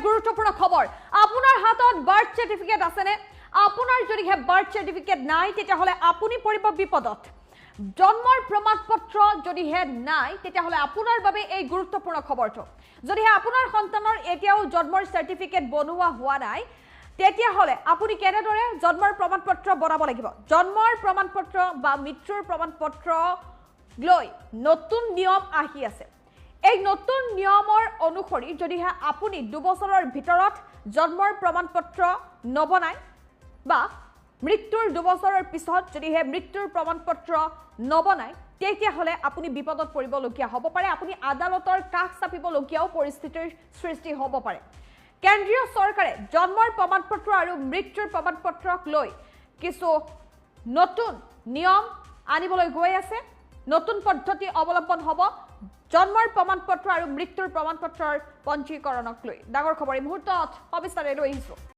গুৰুত্বপূৰ্ণ খবৰ আপোনাৰ হাতত বাৰ্থ সাৰ্টিফিকেট আছে নে আপোনাৰ যদি হে বাৰ্থ সাৰ্টিফিকেট নাই তেতিয়া হলে আপুনি পৰিব বিপদত জন্মৰ প্ৰমাণপত্ৰ যদি হে নাই তেতিয়া হলে আপোনাৰ বাবে এই গুৰুত্বপূৰ্ণ খবৰটো যদি হে আপোনাৰ সন্তানৰ এতিয়াও জন্মৰ সাৰ্টিফিকেট বনোৱা হোৱা নাই তেতিয়া হলে আপুনি কেনেদৰে জন্মৰ প্ৰমাণপত্ৰ বনাব লাগিব জন্মৰ প্ৰমাণপত্ৰ বা মৃত্যুৰ প্ৰমাণপত্ৰ লৈ নতুন নিয়ম আহি আছে এই নতুন নিয়মৰ অনুসৰি যদি হে আপুনি 2 বছৰৰ ভিতৰত জন্মৰ প্ৰমাণপত্ৰ নবনাই বা মৃত্যুৰ 2 বছৰৰ পিছত যদি হে মৃত্যুৰ প্ৰমাণপত্ৰ নবনাই তেতিয়া হলে আপুনি বিপদত পৰিবলগীয়া হ'ব পাৰে আপুনি আদালতৰ কাষ চাপিবলগীয়াও পৰিস্থিতিৰ সৃষ্টি হ'ব পাৰে কেন্দ্ৰীয় চৰকাৰে জন্মৰ প্ৰমাণপত্ৰ আৰু মৃত্যুৰ প্ৰমাণপত্ৰক লৈ কিছু নতুন নিয়ম আনিবলৈ গৈ আছে নতুন পদ্ধতি অৱলম্বন হ'ব জন্মৰ প্ৰমাণপত্ৰ আৰু মৃত্যুৰ প্ৰমাণপত্ৰৰ পঞ্জীকৰণক লৈ ডাঙৰ খবৰ এই মুহূৰ্তত সবিস্তাৰে লৈ আহিছো